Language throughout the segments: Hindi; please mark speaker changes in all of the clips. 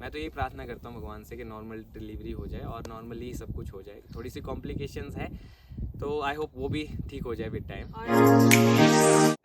Speaker 1: मैं तो यही प्रार्थना करता हूँ भगवान से कि नॉर्मल डिलीवरी हो जाए और नॉर्मली सब कुछ हो जाए। थोड़ी सी कॉम्प्लिकेशंस है तो आई होप वो भी ठीक हो जाए with time.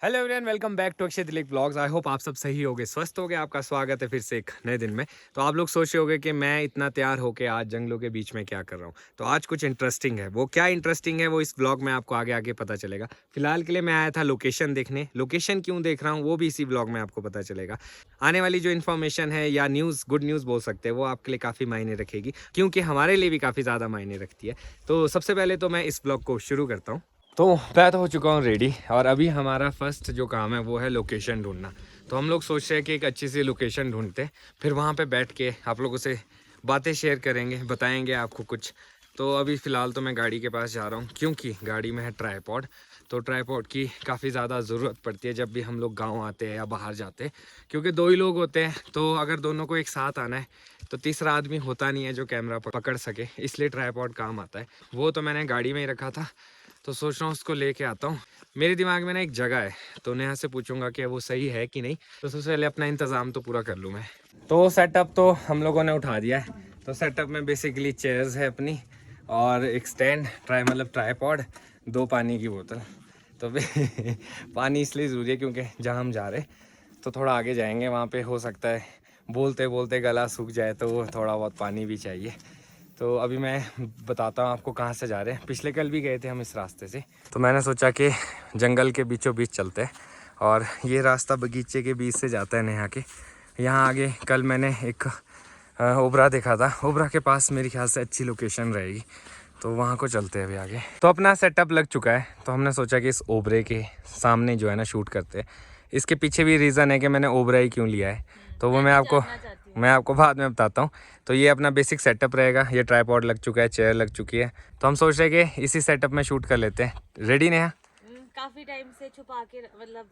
Speaker 1: Hello everyone, welcome back to Akshay Tilak blogs. I hope आप सब सही होगे, स्वस्थ होगे। आपका स्वागत है फिर से एक नए दिन में। तो आप लोग सोच रहे होगे कि मैं इतना तैयार होके आज जंगलों के बीच में क्या कर रहा हूँ। तो आज कुछ इंटरेस्टिंग है। वो क्या इंटरेस्टिंग है वो इस ब्लॉग में आपको आगे आगे पता चलेगा। फिलहाल के लिए मैं आया था लोकेशन देखने। लोकेशन क्यों देख रहा हूँ वो भी इसी ब्लॉग में आपको पता चलेगा। आने वाली जो इन्फॉर्मेशन है या न्यूज़, गुड न्यूज़ बोल सकते हैं, वो आपके लिए काफ़ी मायने रखेगी, क्योंकि हमारे लिए भी काफ़ी ज़्यादा मायने रखती है। तो सबसे पहले तो मैं इस ब्लॉग को शुरू करता हूँ। तो मैं तो हो चुका हूँ रेडी और अभी हमारा फर्स्ट जो काम है वो है लोकेशन ढूंढना। तो हम लोग सोच रहे हैं कि एक अच्छी सी लोकेशन ढूंढते, फिर वहाँ पे बैठ के आप लोगों से बातें शेयर करेंगे, बताएंगे आपको कुछ। तो अभी फ़िलहाल तो मैं गाड़ी के पास जा रहा हूँ, क्योंकि गाड़ी में है ट्राईपॉड। तो ट्राईपॉड की काफ़ी ज़्यादा ज़रूरत पड़ती है जब भी हम लोग गाँव आते हैं या बाहर जाते हैं, क्योंकि दो ही लोग होते हैं। तो अगर दोनों को एक साथ आना है तो तीसरा आदमी होता नहीं है जो कैमरा पकड़ सके, इसलिए ट्राईपॉड काम आता है। वो तो मैंने गाड़ी में ही रखा था, तो सोच रहा हूँ उसको लेके आता हूँ। मेरे दिमाग में ना एक जगह है, तो नेहा से पूछूंगा कि वो सही है कि नहीं। तो सबसे पहले अपना इंतज़ाम तो पूरा कर लूँ मैं। तो सेटअप तो हम लोगों ने उठा दिया है। तो सेटअप में बेसिकली चेयर्स है अपनी और एक स्टैंड, ट्राईपॉड, 2 पानी की बोतल। तो पानी इसलिए ज़रूरी है क्योंकि जहाँ हम जा रहे तो थोड़ा आगे जाएंगे, वहाँ पे हो सकता है बोलते बोलते गला सूख जाए, तो थोड़ा बहुत पानी भी चाहिए। तो अभी मैं बताता हूँ आपको कहाँ से जा रहे हैं। पिछले कल भी गए थे हम इस रास्ते से, तो मैंने सोचा कि जंगल के बीचों बीच चलते हैं। और ये रास्ता बगीचे के बीच से जाता है नेहा के यहाँ आगे। कल मैंने एक ओबरा देखा था, ओबरा के पास मेरे ख्याल से अच्छी लोकेशन रहेगी, तो वहाँ को चलते हैं अभी आगे। तो अपना सेटअप लग चुका है, तो हमने सोचा कि इस ओबरे के सामने जो है ना शूट करते हैं। इसके पीछे भी रीज़न है कि मैंने ओबरा ही क्यों लिया है, तो वो मैं आपको बाद में बताता हूँ। तो ये अपना बेसिक सेटअप रहेगा। ये ट्राईपॉड लग चुका है, चेयर लग चुकी है, तो हम सोच रहे हैं कि इसी सेटअप में शूट कर लेते हैं। रेडी नेहा?
Speaker 2: काफी टाइम से छुपा के मतलब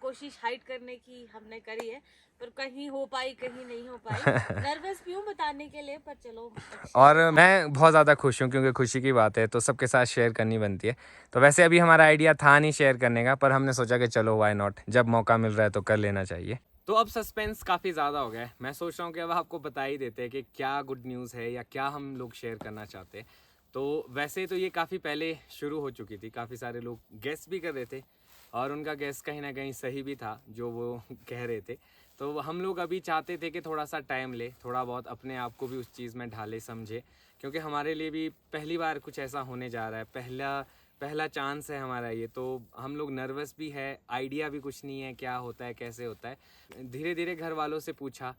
Speaker 2: कोशिश हाइड करने की हमने करी है, पर कहीं हो पाई कहीं नहीं हो पाई। नर्वस भी हूँ बताने के लिए, पर चलो
Speaker 1: और मैं बहुत ज़्यादा खुश हूँ, क्योंकि खुशी की बात है तो सबके साथ शेयर करनी बनती है। तो वैसे अभी हमारा आइडिया था नहीं शेयर करने का, पर हमने सोचा कि चलो व्हाई नॉट, जब मौका मिल रहा है तो कर लेना चाहिए। तो अब सस्पेंस काफ़ी ज़्यादा हो गया है। मैं सोच रहा हूँ कि अब आपको बता ही देते हैं कि क्या गुड न्यूज़ है या क्या हम लोग शेयर करना चाहते हैं। तो वैसे तो ये काफ़ी पहले शुरू हो चुकी थी, काफ़ी सारे लोग गेस भी कर रहे थे और उनका गेस कहीं ना कहीं सही भी था जो वो कह रहे थे। तो हम लोग अभी चाहते थे कि थोड़ा सा टाइम ले, थोड़ा बहुत अपने आप को भी उस चीज़ में ढाले, समझे, क्योंकि हमारे लिए भी पहली बार कुछ ऐसा होने जा रहा है। पहला चांस है हमारा ये, तो हम लोग नर्वस भी है, आइडिया भी कुछ नहीं है क्या होता है कैसे होता है। धीरे धीरे घर वालों से पूछा,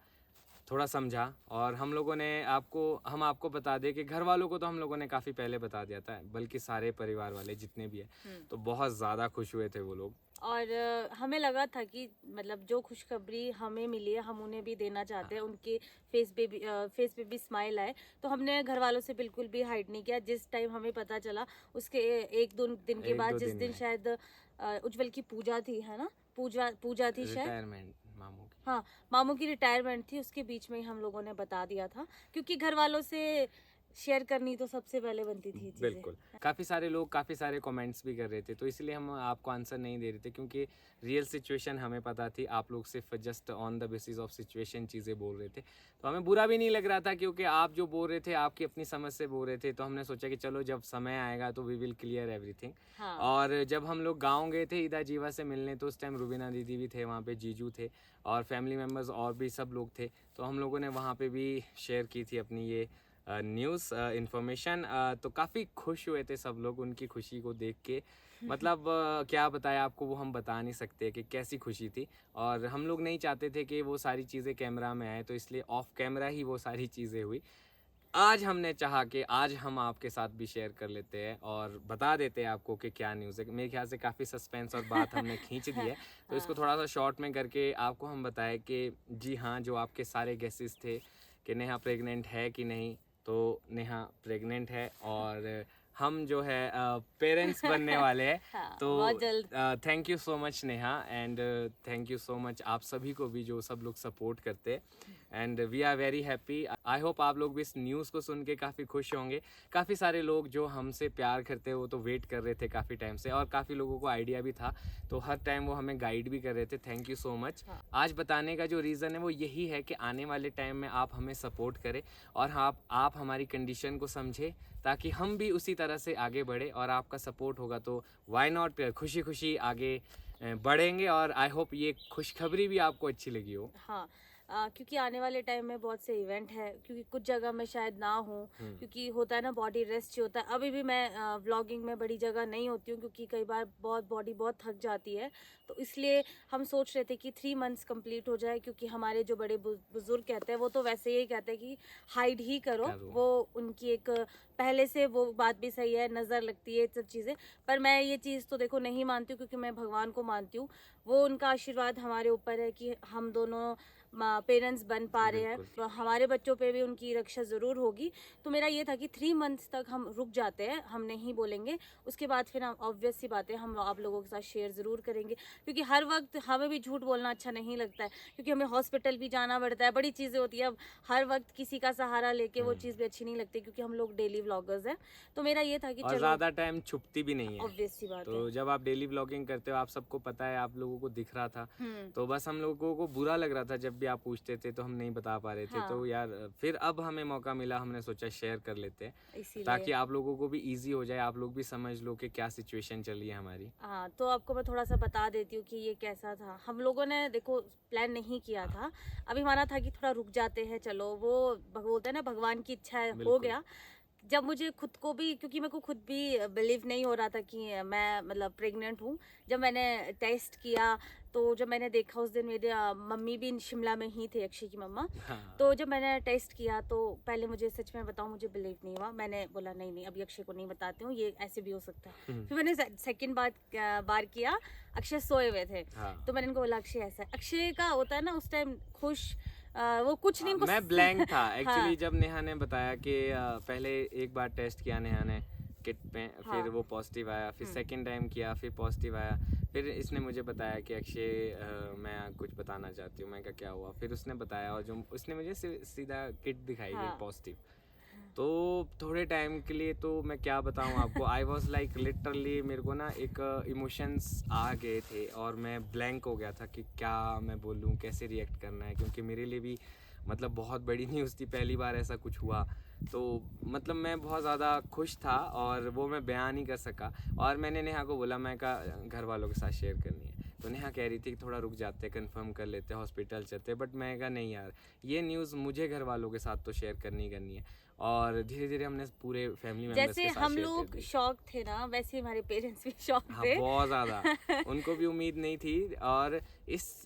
Speaker 1: थोड़ा समझा, और हम आपको बता दें कि घर वालों को तो हम लोगों ने काफ़ी पहले बता दिया था, बल्कि सारे परिवार वाले जितने भी है, तो बहुत ज़्यादा खुश हुए थे वो लोग।
Speaker 2: और हमें लगा था कि मतलब जो खुशखबरी हमें मिली है हम उन्हें भी देना चाहते हैं। उनके फेस पे भी स्माइल आए, तो हमने घर वालों से बिल्कुल भी हाइड नहीं किया। जिस टाइम हमें पता चला उसके 1-2 दिन के बाद, जिस दिन शायद उज्जवल की पूजा थी, है ना, पूजा थी शायद,
Speaker 1: रिटायरमेंट मामू की।
Speaker 2: हाँ, मामू की रिटायरमेंट थी, उसके बीच में ही हम लोगों ने बता दिया था, क्योंकि घर वालों से शेयर करनी तो सबसे पहले बनती थी चीजें।
Speaker 1: बिल्कुल, काफ़ी सारे लोग काफ़ी सारे कमेंट्स भी कर रहे थे, तो इसलिए हम आपको आंसर नहीं दे रहे थे, क्योंकि रियल सिचुएशन हमें पता थी। आप लोग सिर्फ just on the basis of situation चीज़ें बोल रहे थे, तो हमें बुरा भी नहीं लग रहा था, क्योंकि आप जो बोल रहे थे आपकी अपनी समझ से बोल रहे थे। तो हमने सोचा कि चलो जब समय आएगा तो वी विल क्लियर एवरीथिंग।
Speaker 2: हाँ।
Speaker 1: और जब हम लोग गाँव गए थे ईदा जीवा से मिलने, तो उस टाइम रुबीना दीदी भी थे वहाँ पे, जीजू थे और फैमिली मेम्बर्स और भी सब लोग थे। तो हम लोगों ने वहाँ पे भी शेयर की थी अपनी ये न्यूज़ इन्फॉर्मेशन। तो काफ़ी खुश हुए थे सब लोग उनकी खुशी को देख के। मतलब क्या बताया आपको, वो हम बता नहीं सकते कि कैसी खुशी थी। और हम लोग नहीं चाहते थे कि वो सारी चीज़ें कैमरा में आए, तो इसलिए ऑफ कैमरा ही वो सारी चीज़ें हुई। आज हमने चाहा कि आज हम आपके साथ भी शेयर कर लेते हैं और बता देते हैं आपको कि क्या न्यूज़ है। मेरे ख्याल से काफ़ी सस्पेंस और बात हमने खींच दी है, तो इसको थोड़ा सा शॉर्ट में करके आपको हम बताएं कि जी हाँ, जो आपके सारे गेसेस थे कि नेहा प्रेग्नेंट है कि नहीं, तो नेहा प्रेग्नेंट है और हम जो है पेरेंट्स बनने वाले हैं।
Speaker 2: हाँ,
Speaker 1: तो
Speaker 2: बहुत जल्द।
Speaker 1: Thank you so much Neha, and thank you so much आप सभी को भी जो सब लोग सपोर्ट करते हैं। And we are very happy. I hope आप लोग भी इस न्यूज़ को सुन के काफ़ी खुश होंगे। काफ़ी सारे लोग जो हमसे प्यार करते हैं वो तो वेट कर रहे थे काफ़ी टाइम से, और काफ़ी लोगों को आइडिया भी था, तो हर टाइम वो हमें गाइड भी कर रहे थे। Thank you so much.
Speaker 2: हाँ।
Speaker 1: आज बताने का जो रीज़न है वो यही है कि आने वाले टाइम में आप हमें सपोर्ट करें और आप हमारी कंडीशन को समझें, ताकि हम भी उसी तरह से आगे बढ़े, और आपका सपोर्ट होगा तो वाई नॉट खुशी खुशी आगे बढ़ेंगे। और आई होप ये खुशखबरी भी आपको अच्छी लगी हो।
Speaker 2: हाँ, क्योंकि आने वाले टाइम में बहुत से इवेंट है, क्योंकि कुछ जगह मैं शायद ना हूँ, क्योंकि होता है ना बॉडी रेस्ट ही होता है। अभी भी मैं व्लॉगिंग में बड़ी जगह नहीं होती हूँ, क्योंकि कई बार बहुत बॉडी बहुत थक जाती है। तो इसलिए हम सोच रहे थे कि 3 मंथ्स कंप्लीट हो जाए, क्योंकि हमारे जो बड़े बुजुर्ग कहते हैं वो तो वैसे यही कहते हैं कि हाइड ही करो। वो उनकी एक पहले से वो बात भी सही है, नज़र लगती है सब चीज़ें। पर मैं ये चीज़ तो देखो नहीं मानती हूँ, क्योंकि मैं भगवान को मानती हूँ। वो उनका आशीर्वाद हमारे ऊपर है कि हम दोनों पेरेंट्स बन पा रहे हैं, तो हमारे बच्चों पे भी उनकी रक्षा ज़रूर होगी। तो मेरा ये था कि 3 मंथ्स तक हम रुक जाते हैं, हम नहीं बोलेंगे। उसके बाद फिर हम ऑब्वियस सी बात है, हम आप लोगों के साथ शेयर ज़रूर करेंगे, क्योंकि हर वक्त हमें भी झूठ बोलना अच्छा नहीं लगता है, क्योंकि हमें हॉस्पिटल भी जाना पड़ता है, बड़ी चीज़ें होती है। अब हर वक्त किसी का सहारा लेके वो चीज़ भी अच्छी नहीं लगती, क्योंकि हम लोग डेली व्लॉगर्स हैं। तो मेरा ये था कि
Speaker 1: और
Speaker 2: चलो,
Speaker 1: ज़्यादा टाइम छुपती भी नहीं है,
Speaker 2: ऑब्वियस सी बात
Speaker 1: तो
Speaker 2: है।
Speaker 1: जब आप डेली व्लॉगिंग करते हो, आप सबको पता है, आप लोगों को दिख रहा था, तो बस हम लोगों को बुरा लग रहा था जब भी आप पूछते थे तो हम नहीं बता पा रहे थे।
Speaker 2: हाँ।
Speaker 1: तो यार फिर अब हमें मौका मिला, हमने सोचा शेयर कर लेते हैं,
Speaker 2: इसीलिए
Speaker 1: ताकि आप लोगों को भी इजी हो जाए, आप लोग भी समझ लो कि क्या सिचुएशन चल रही है हमारी।
Speaker 2: हाँ, तो आपको मैं थोड़ा सा बता देती हूँ कि ये कैसा था। हम लोगों ने देखो प्लान नहीं किया था, अभी हमारा था कि थोड़ा रुक जाते हैं, चलो वो बोलते हैं ना भगवान की इच्छा है, हो
Speaker 1: बिल्कुल।
Speaker 2: गया। जब मुझे खुद को भी, क्योंकि मेरे को खुद भी बिलीव नहीं हो रहा था कि मैं मतलब प्रेग्नेंट हूँ। जब मैंने टेस्ट किया, तो जब मैंने देखा उस दिन, मेरे मम्मी भी शिमला में ही थे, अक्षय की मम्मा।
Speaker 1: हाँ।
Speaker 2: तो जब मैंने टेस्ट किया, तो पहले मुझे सच में बताऊँ, मुझे बिलीव नहीं हुआ। मैंने बोला नहीं नहीं, अभी अक्षय को नहीं बताती हूँ, ये ऐसे भी हो सकता है। फिर मैंने सेकंड बार किया, अक्षय सोए हुए थे।
Speaker 1: हाँ।
Speaker 2: तो मैंने उनको बोला अक्षय ऐसा है। अक्षय का होता है ना उस टाइम खुश, वो कुछ नहीं, उनको
Speaker 1: मैं ब्लैंक था
Speaker 2: हाँ।
Speaker 1: एक्चुअली। जब नेहा ने बताया कि पहले एक बार टेस्ट किया नेहा ने किट पे,
Speaker 2: हाँ।
Speaker 1: फिर वो पॉजिटिव आया, फिर सेकंड टाइम किया, फिर पॉजिटिव आया, फिर इसने मुझे बताया कि अक्षय मैं कुछ बताना चाहती हूँ। मैं कहा क्या हुआ? फिर उसने बताया, और जो उसने मुझे सीधा किट दिखाई
Speaker 2: हाँ।
Speaker 1: पॉजिटिव। तो थोड़े टाइम के लिए तो मैं क्या बताऊँ आपको, आई वॉज लाइक लिटरली, मेरे को ना एक इमोशंस आ गए थे, और मैं ब्लैंक हो गया था कि क्या मैं बोलूँ, कैसे रिएक्ट करना है, क्योंकि मेरे लिए भी मतलब बहुत बड़ी न्यूज़ थी, पहली बार ऐसा कुछ हुआ। तो मतलब मैं बहुत ज़्यादा खुश था, और वो मैं बयान नहीं कर सका। और मैंने नेहा को बोला, मैं कहा घर वालों के साथ शेयर करनी है। तो नेहा कह रही थी कि थोड़ा रुक जाते, कंफर्म कर लेते, हॉस्पिटल चलते। बट मैं कहा नहीं यार, ये न्यूज़ मुझे घर वालों के साथ तो शेयर करनी ही करनी है। और धीरे धीरे हमने पूरे फैमिली मेंबर्स
Speaker 2: जैसे
Speaker 1: के साथ
Speaker 2: हम
Speaker 1: शेयर कर
Speaker 2: लोग
Speaker 1: दी।
Speaker 2: शॉक थे ना, वैसे ही हमारे पेरेंट्स भी शॉक
Speaker 1: हाँ,
Speaker 2: थे।
Speaker 1: बहुत ज़्यादा। उनको भी उम्मीद नहीं थी। और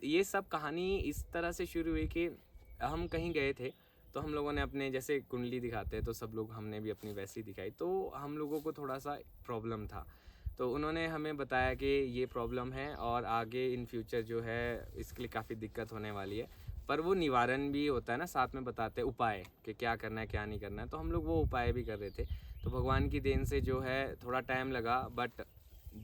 Speaker 1: ये सब कहानी इस तरह से शुरू हुई कि हम कहीं गए थे, तो हम लोगों ने अपने जैसे कुंडली दिखाते हैं, तो सब लोग, हमने भी अपनी वैसी दिखाई। तो हम लोगों को थोड़ा सा प्रॉब्लम था, तो उन्होंने हमें बताया कि ये प्रॉब्लम है, और आगे इन फ्यूचर जो है इसके लिए काफ़ी दिक्कत होने वाली है। पर वो निवारण भी होता है ना, साथ में बताते हैं उपाय कि क्या करना है क्या नहीं करना है। तो हम लोग वो उपाय भी कर रहे थे। तो भगवान की देन से जो है थोड़ा टाइम लगा, बट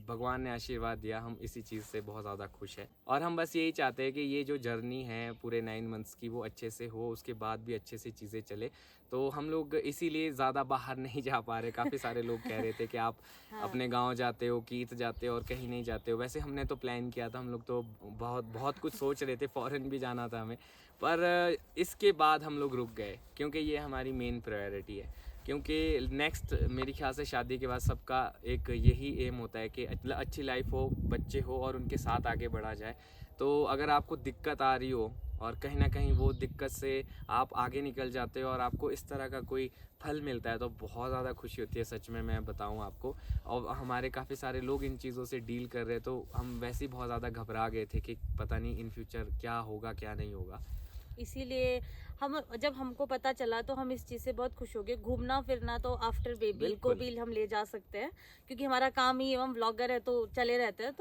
Speaker 1: भगवान ने आशीर्वाद दिया। हम इसी चीज़ से बहुत ज़्यादा खुश हैं, और हम बस यही चाहते हैं कि ये जो जर्नी है पूरे 9 मंथ्स की, वो अच्छे से हो, उसके बाद भी अच्छे से चीज़ें चले। तो हम लोग इसीलिए ज़्यादा बाहर नहीं जा पा रहे। काफ़ी सारे लोग कह रहे थे कि आप अपने गांव जाते हो, कीत जाते हो, और कहीं नहीं जाते हो। वैसे हमने तो प्लान किया था, हम लोग तो बहुत बहुत कुछ सोच रहे थे, फ़ॉरेन भी जाना था हमें। पर इसके बाद हम लोग रुक गए, क्योंकि ये हमारी मेन प्रायोरिटी है। क्योंकि नेक्स्ट मेरे ख्याल से शादी के बाद सबका एक यही एम होता है कि अच्छी लाइफ हो, बच्चे हो, और उनके साथ आगे बढ़ा जाए। तो अगर आपको दिक्कत आ रही हो, और कहीं ना कहीं वो दिक्कत से आप आगे निकल जाते हो, और आपको इस तरह का कोई फल मिलता है, तो बहुत ज़्यादा खुशी होती है सच में, मैं बताऊं आपको। और हमारे काफ़ी सारे लोग इन चीज़ों से डील कर रहे हैं, तो हम वैसे ही बहुत ज़्यादा घबरा गए थे कि पता नहीं इन फ्यूचर क्या होगा क्या नहीं होगा।
Speaker 2: इसीलिए हम, जब हमको पता चला, तो हम इस चीज़ से बहुत खुश हो गए। घूमना फिरना तो आफ्टर बेबी को भी हम ले जा सकते हैं, क्योंकि हमारा काम ही, हम व्लॉगर है तो चले रहते हैं।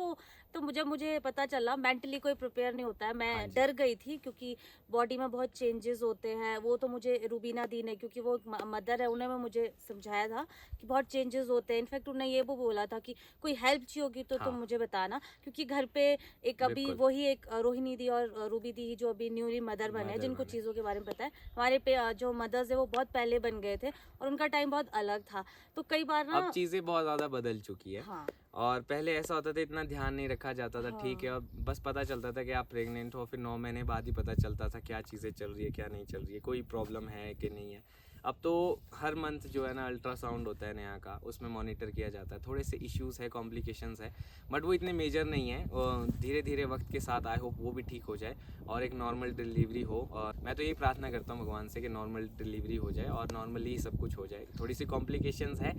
Speaker 2: तो मुझे पता चला, मेंटली कोई प्रिपेयर नहीं होता है। मैं डर गई थी, क्योंकि बॉडी में बहुत चेंजेस होते हैं। वो तो मुझे रूबीना दी ने, क्योंकि वो मदर है, उन्होंने मुझे समझाया था कि बहुत चेंजेस होते हैं। इनफैक्ट उन्होंने ये वो बोला था कि कोई हेल्प चाहिए होगी तो तुम मुझे बताना, क्योंकि घर पे एक अभी वही एक रोहिणी दी और रूबी दी जो अभी न्यूली मदर बने हैं, जिनको चीज़ों के बारे में पता है, हमारे जो मदर्स है वो बहुत पहले बन गए थे और उनका टाइम बहुत अलग था, तो कई बार ना
Speaker 1: अब चीज़ें बहुत ज़्यादा बदल चुकी है।
Speaker 2: हाँ
Speaker 1: और पहले ऐसा होता था, इतना ध्यान नहीं रखा जाता था।
Speaker 2: हाँ।
Speaker 1: ठीक है, अब बस पता चलता था कि आप प्रेग्नेंट हो, फिर 9 महीने बाद ही पता चलता था क्या चीज़ें चल रही है क्या नहीं चल रही है, कोई प्रॉब्लम है कि नहीं है। अब तो हर मंथ जो है ना अल्ट्रासाउंड होता है नेहा का, उसमें मॉनिटर किया जाता है। थोड़े से इश्यूज है, कॉम्प्लिकेशंस है, बट वो इतने मेजर नहीं है। धीरे धीरे वक्त के साथ आई होप वो भी ठीक हो जाए और एक नॉर्मल डिलीवरी हो। और मैं तो यही प्रार्थना करता हूँ भगवान से कि नॉर्मल डिलीवरी हो जाए और नॉर्मली सब कुछ हो जाए। थोड़ी सी कॉम्प्लिकेशंस है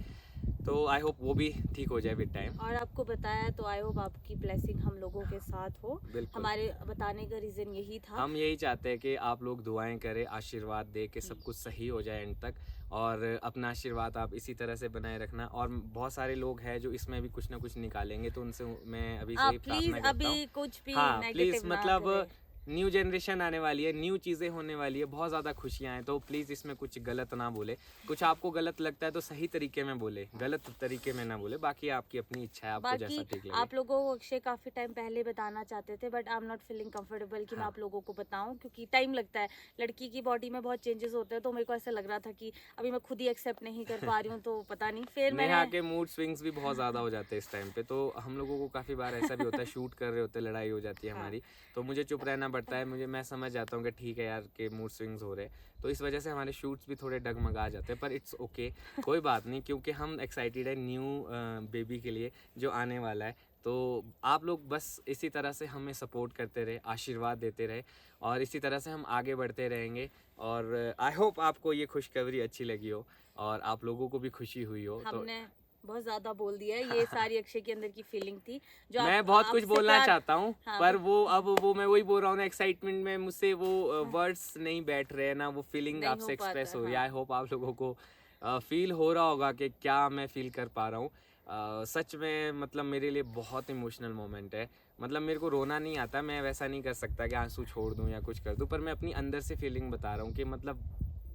Speaker 1: तो आई होप वो भी ठीक हो जाए विद टाइम।
Speaker 2: और आपको बताया तो आई होप आपकी ब्लेसिंग हम लोगों के साथ हो।
Speaker 1: बिल्कुल,
Speaker 2: हमारे बताने का रीजन यही था।
Speaker 1: हम यही चाहते हैं कि आप लोग दुआएं करें, आशीर्वाद दे कि सब कुछ सही हो जाए एंड तक। और अपना आशीर्वाद आप इसी तरह से बनाए रखना। और बहुत सारे लोग हैं जो इसमें भी कुछ ना कुछ निकालेंगे, तो उनसे मैं अभी से ही
Speaker 2: प्लीज
Speaker 1: प्रार्थना करता हूँ।
Speaker 2: अभी कुछ भी
Speaker 1: हाँ प्लीज़,
Speaker 2: नेगेटिव ना
Speaker 1: मतलब
Speaker 2: करें।
Speaker 1: न्यू जनरेशन आने वाली है, न्यू चीज़ें होने वाली है, बहुत ज़्यादा खुशियाँ हैं, तो प्लीज़ इसमें कुछ गलत ना बोले। कुछ आपको गलत लगता है तो सही तरीके में बोले, गलत तरीके में ना बोले। बाकी आपकी अपनी इच्छा है, आपको जैसा
Speaker 2: बाकी
Speaker 1: ठीक लगे।
Speaker 2: आप लोगों को अक्षय काफी टाइम पहले बताना चाहते थे, but I am not feeling comfortable कि मैं
Speaker 1: हाँ।
Speaker 2: आप लोगों को बताऊं, क्योंकि टाइम लगता है। लड़की की बॉडी में बहुत चेंजेस होते हैं, तो मेरे को ऐसा लग रहा था कि अभी मैं खुद ही एक्सेप्ट नहीं कर पा रही हूँ, तो पता नहीं। फिर
Speaker 1: नेहा
Speaker 2: मैंने
Speaker 1: के मूड स्विंग्स भी बहुत ज़्यादा हो जाते हैं इस टाइम पे, तो हम लोगों को काफ़ी बार ऐसा भी होता है, शूट कर रहे होते हैं, लड़ाई हो जाती है
Speaker 2: हाँ।
Speaker 1: हमारी, तो मुझे चुप रहना पड़ता है। मैं समझ जाता हूँ कि ठीक है यार के मूड स्विंग्स हो रहे हैं, तो इस वजह से हमारे शूट्स भी थोड़े डगमगा जाते हैं, पर इट्स ओके, कोई बात नहीं, क्योंकि हम एक्साइटेड है न्यू बेबी के लिए जो आने वाला है। तो आप लोग बस इसी तरह से हमें सपोर्ट करते रहे, आशीर्वाद देते रहे, और इसी तरह से हम आगे बढ़ते रहेंगे। और आई होप आपको ये खुशखबरी अच्छी लगी हो और आप लोगों को भी खुशी हुई हो। तो
Speaker 2: हमने बहुत ज्यादा बोल दिया है, ये सारी अक्षय के अंदर की फीलिंग थी जो
Speaker 1: मैं बहुत कुछ
Speaker 2: आपसे
Speaker 1: बोलना
Speaker 2: प्यार-
Speaker 1: चाहता हूँ,
Speaker 2: हाँ,
Speaker 1: पर वो मैं वही बोल रहा हूँ ना, एक्साइटमेंट में मुझसे वो वर्ड्स नहीं बैठ रहे हैं ना, वो फीलिंग
Speaker 2: नहीं
Speaker 1: आपसे
Speaker 2: हो पाता
Speaker 1: एक्सप्रेस
Speaker 2: है,
Speaker 1: हो रही है।
Speaker 2: हाँ।
Speaker 1: आई होप आप लोगों को फील हो रहा होगा कि क्या मैं फील कर पा रहा हूँ। सच में मतलब मेरे लिए बहुत इमोशनल मोमेंट है। मतलब मेरे को रोना नहीं आता, मैं वैसा नहीं कर सकता कि आंसू छोड़ दूँ या कुछ कर दूँ, पर मैं अपनी अंदर से फीलिंग बता रहा हूँ कि मतलब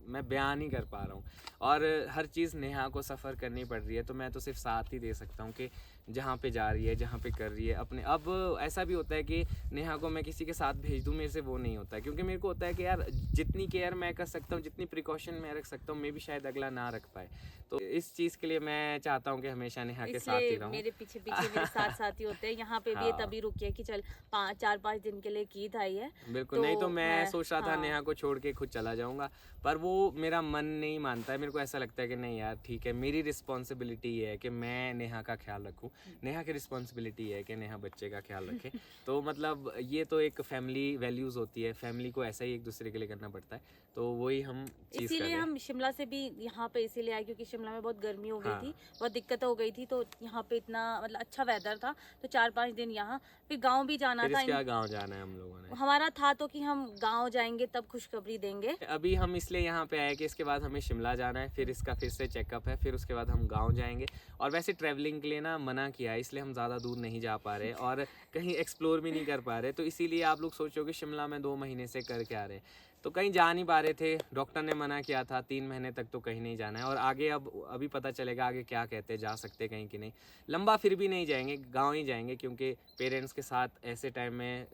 Speaker 1: मैं बयान नहीं कर पा रहा हूँ। और हर चीज़ नेहा को सफ़र करनी पड़ रही है, तो मैं तो सिर्फ साथ ही दे सकता हूँ कि जहाँ पे जा रही है, जहाँ पे कर रही है अपने। अब ऐसा भी होता है कि नेहा को मैं किसी के साथ भेज दूँ, मेरे से वो नहीं होता है, क्योंकि मेरे को होता है कि यार जितनी केयर मैं कर सकता हूँ, जितनी प्रिकॉशन मैं रख सकता हूँ, मैं भी शायद अगला ना रख पाए। तो इस चीज़ के लिए मैं चाहता हूँ कि हमेशा नेहा के साथ ही
Speaker 2: इसलिए
Speaker 1: रहूँ।
Speaker 2: मेरे पीछे पीछे मेरे साथ साथी होते हैं। यहाँ पे भी ये
Speaker 1: हाँ।
Speaker 2: तभी रुकी है कि चल 4-5 दिन के लिए ईद आई है,
Speaker 1: बिल्कुल, नहीं तो मैं सोच रहा था
Speaker 2: हाँ।
Speaker 1: नेहा को छोड़ के खुद चला जाऊंगा, पर वो मेरा मन नहीं मानता है। मेरे को ऐसा लगता है कि नहीं यार ठीक है, मेरी रिस्पॉन्सिबिलिटी ये है कि मैं नेहा का ख्याल रखूं, नेहा की रिस्पॉन्सिबिलिटी है कि नेहा बच्चे का ख्याल रखे। तो मतलब ये तो एक फैमिली वैल्यूज़ होती है, फैमिली को ऐसा ही एक दूसरे के लिए करना पड़ता है, तो वही हम चीज़ कर
Speaker 2: इसीलिए
Speaker 1: रहे हैं।
Speaker 2: हम शिमला से भी यहाँ पे इसीलिए आए, क्योंकि शिमला में बहुत गर्मी हो गई
Speaker 1: हाँ।
Speaker 2: थी, बहुत दिक्कत हो गई थी, तो यहाँ पे इतना मतलब अच्छा वेदर था, तो 4-5 दिन यहाँ, फिर गांव भी जाना
Speaker 1: फिर
Speaker 2: था।
Speaker 1: इसके बाद गाँव जाना है हम लोगों ने।
Speaker 2: हमारा था तो कि हम गांव जाएंगे तब खुशखबरी देंगे।
Speaker 1: अभी हम इसलिए यहाँ पे आए कि इसके बाद हमें शिमला जाना है, फिर इसका फिर से चेकअप है, फिर उसके बाद हम गांव जाएंगे। और वैसे ट्रैवलिंग के लिए ना मना किया है, इसलिए हम ज़्यादा दूर नहीं जा पा रहे और कहीं एक्सप्लोर भी नहीं कर पा रहे। तो इसीलिए आप लोग सोचोगे शिमला में 2 महीने से कर क्या रहे, तो कहीं जा नहीं पा रहे थे। डॉक्टर ने मना किया था 3 महीने तक तो कहीं नहीं जाना है, और आगे अभी पता चलेगा आगे क्या कहते हैं, जा सकते कहीं कि नहीं। लंबा फिर भी नहीं जाएंगे, गाँव ही जाएंगे, क्योंकि पेरेंट्स के साथ ऐसे टाइम में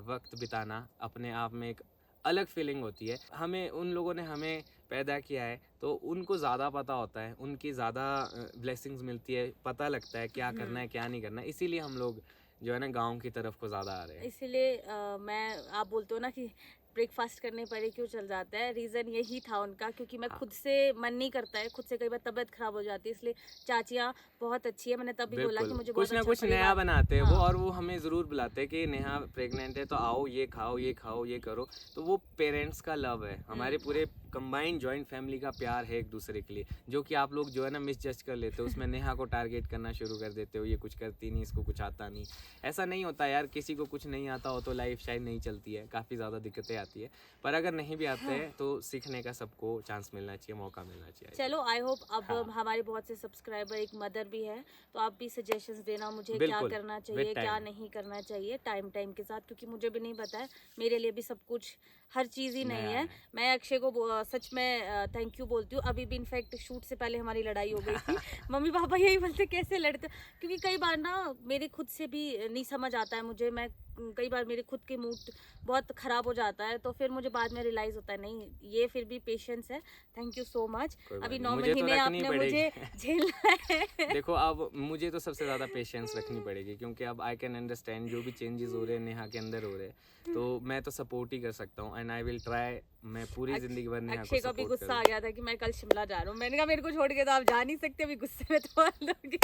Speaker 1: वक्त बिताना अपने आप में एक अलग फीलिंग होती है। हमें उन लोगों ने हमें पैदा किया है, तो उनको ज़्यादा पता होता है, उनकी ज़्यादा ब्लेसिंग्स मिलती है, पता लगता है क्या करना है क्या नहीं करना है। इसीलिए हम लोग जो है ना गांव की तरफ को ज़्यादा आ रहे हैं।
Speaker 2: इसीलिए मैं आप बोलते हो ना कि ब्रेकफास्ट करने पर ही क्यों चल जाता है, रीज़न यही था उनका, क्योंकि मैं
Speaker 1: हाँ।
Speaker 2: खुद से मन नहीं करता है, खुद से कई बार तबीयत खराब हो जाती है, इसलिए चाचियाँ बहुत अच्छी है, मैंने तभी बोला कि
Speaker 1: बिल्कुल,
Speaker 2: मुझे बहुत
Speaker 1: कुछ ना
Speaker 2: अच्छा
Speaker 1: कुछ नया
Speaker 2: परिवार।
Speaker 1: बनाते हैं वो,
Speaker 2: हाँ।
Speaker 1: और वो हमें ज़रूर बुलाते हैं कि नेहा प्रेग्नेंट है तो आओ, ये खाओ ये खाओ ये करो। तो वो पेरेंट्स का लव है, हमारे पूरे कंबाइंड जॉइंट फैमिली का प्यार है एक दूसरे के लिए, जो कि आप लोग जो है ना मिसजज कर लेते हो। उसमें नेहा को टारगेट करना शुरू कर देते हो, ये कुछ करती नहीं, इसको कुछ आता नहीं। ऐसा नहीं होता यार, किसी को कुछ नहीं आता हो तो लाइफ शायद नहीं चलती है, काफ़ी ज़्यादा दिक्कतें आती है, पर अगर नहीं भी आते हैं तो सीखने का सबको चांस मिलना चाहिए, मौका मिलना चाहिए।
Speaker 2: चलो आई होप अब
Speaker 1: हाँ।
Speaker 2: हमारे बहुत से सब्सक्राइबर, एक मदर भी है, तो आप भी सजेशंस देना मुझे, क्या
Speaker 1: बिल्कुल,
Speaker 2: करना
Speaker 1: with
Speaker 2: चाहिए क्या
Speaker 1: time।
Speaker 2: नहीं करना चाहिए टाइम के साथ, क्योंकि मुझे भी नहीं पता है, मेरे लिए भी सब कुछ हर चीज़ ही नहीं
Speaker 1: नया
Speaker 2: है।
Speaker 1: है।
Speaker 2: मैं अक्षय को सच में थैंक यू बोलती हूँ। अभी भी इनफैक्ट शूट से पहले हमारी लड़ाई हो गई थी। मम्मी पापा यही बोलते कैसे लड़ते, क्योंकि कई बार ना मेरे खुद से भी नहीं समझ आता है मुझे, मैं कई बार मेरे खुद के मूड बहुत ख़राब हो जाता है, तो फिर मुझे बाद में रियलाइज़ होता है नहीं ये फिर भी पेशेंस है। Thank you so much. अभी 9 महीने आपने मुझे झेलना है।
Speaker 1: देखो अब मुझे तो सबसे ज़्यादा पेशेंस रखनी पड़ेगी, क्योंकि अब आई कैन अंडरस्टैंड जो भी चेंजेस हो रहे हैं नेहा के अंदर हो रहे हैं, तो मैं तो सपोर्ट ही कर सकता हूँ एंड आई विल ट्राई। मैं पूरी ज़िंदगी भर नेहा को
Speaker 2: अक्षय को भी
Speaker 1: सपोर्ट
Speaker 2: गुस्सा आ गया था कि मैं कल शिमला जा रहा हूँ। मैंने कहा मेरे को छोड़ के तो आप जा नहीं सकते, अभी गुस्से में तो आ लोगे।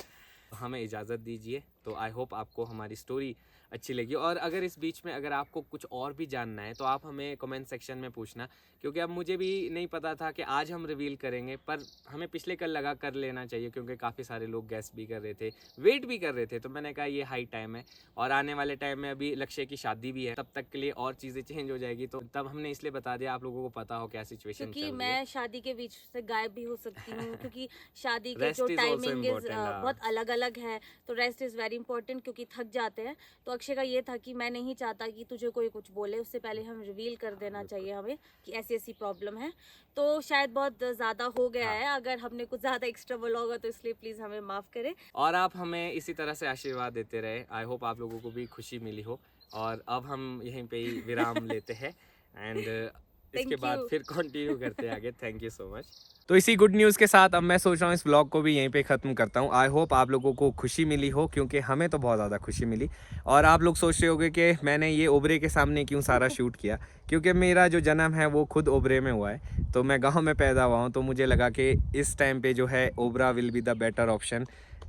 Speaker 1: हमें इजाज़त दीजिए। तो आई होप आपको हमारी स्टोरी अच्छी लगी, और अगर इस बीच में अगर आपको कुछ और भी जानना है तो आप हमें कमेंट सेक्शन में पूछना, क्योंकि अब मुझे भी नहीं पता था कि आज हम रिवील करेंगे, पर हमें पिछले कल लगा कर लेना चाहिए, क्योंकि काफ़ी सारे लोग गैस भी कर रहे थे, वेट भी कर रहे थे। तो मैंने कहा ये हाई टाइम है, और आने वाले टाइम में अभी लक्ष्य की शादी भी है, तब तक के लिए और चीज़ें चेंज हो जाएगी, तो तब हमने इसलिए बता दिया आप लोगों को पता हो क्या सिचुएशन चल
Speaker 2: क्योंकि
Speaker 1: रही है।
Speaker 2: मैं शादी के बीच से गायब भी हो सकती हूँ, क्योंकि शादी के
Speaker 1: Rest
Speaker 2: जो
Speaker 1: is also
Speaker 2: टाइमिंग
Speaker 1: important, हाँ।
Speaker 2: बहुत अलग अलग है, तो रेस्ट इज़ वेरी इंपॉर्टेंट, क्योंकि थक जाते हैं। तो अक्षय का ये था कि मैं नहीं चाहता कि तुझे कोई कुछ बोले, उससे पहले हम रिवील कर देना चाहिए हमें कि ऐसी ऐसी प्रॉब्लम है। तो शायद बहुत ज़्यादा हो गया है, अगर हमने कुछ ज़्यादा एक्स्ट्रा बोला होगा तो इसलिए प्लीज़ हमें माफ़ करें।
Speaker 1: और आप हमें इसी तरह से आशीर्वाद देते रहे। आई होप आप लोगों को भी खुशी मिली हो, और अब हम यहीं पे ही विराम लेते हैं एंड इसके बाद फिर कंटिन्यू करते हैं आगे। Thank you so much. तो इसी गुड न्यूज़ के साथ अब मैं सोच रहा हूँ इस व्लॉग को भी यहीं पे ख़त्म करता हूँ। आई होप आप लोगों को खुशी मिली हो, क्योंकि हमें तो बहुत ज़्यादा खुशी मिली। और आप लोग सोच रहे होंगे कि मैंने ये ओबरे के सामने क्यों सारा शूट किया, क्योंकि मेरा जो जन्म है वो खुद ओबरे में हुआ है। तो मैं गाँव में पैदा हुआ हूँ, तो मुझे लगा कि इस टाइम पे जो है Obra will be the better option,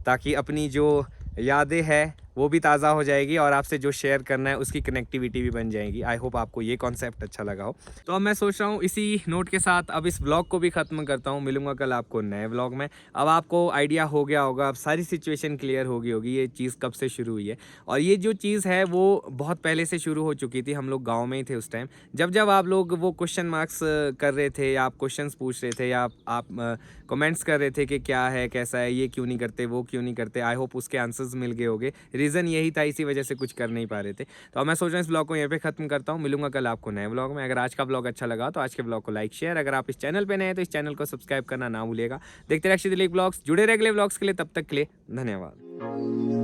Speaker 1: ताकि अपनी जो यादें हैं वो भी ताज़ा हो जाएगी, और आपसे जो शेयर करना है उसकी कनेक्टिविटी भी बन जाएगी। आई होप आपको ये कॉन्सेप्ट अच्छा लगा हो। तो अब मैं सोच रहा हूँ इसी नोट के साथ अब इस व्लॉग को भी ख़त्म करता हूँ। मिलूंगा कल आपको नए व्लॉग में। अब आपको आइडिया हो गया होगा, अब सारी सिचुएशन क्लियर होगी ये चीज़ कब से शुरू हुई है। और ये जो चीज़ है वो बहुत पहले से शुरू हो चुकी थी, हम लोग गाँव में ही थे उस टाइम, जब आप लोग वो क्वेश्चन मार्क्स कर रहे थे, या आप क्वेश्चन पूछ रहे थे, या आप कमेंट्स कर रहे थे कि क्या है, कैसा है, ये क्यों नहीं करते, वो क्यों नहीं करते। आई होप उसके आंसर्स मिल गए होंगे। रीज़न यही था, इसी वजह से कुछ कर नहीं पा रहे थे। तो अब मैं सोच रहा हूँ इस ब्लॉग को यहीं पे ख़त्म करता हूँ। मिलूंगा कल आपको नए ब्लॉग में। अगर आज का ब्लॉग अच्छा लगा तो आज के ब्लॉग को लाइक शेयर, अगर आप इस चैनल पे नए हैं तो इस चैनल को सब्सक्राइब करना ना भूलिएगा। देखते रहिए अक्षय दिलीप ब्लॉग्स, जुड़े रहे अगले ब्लॉग्स के लिए। तब तक के लिए धन्यवाद।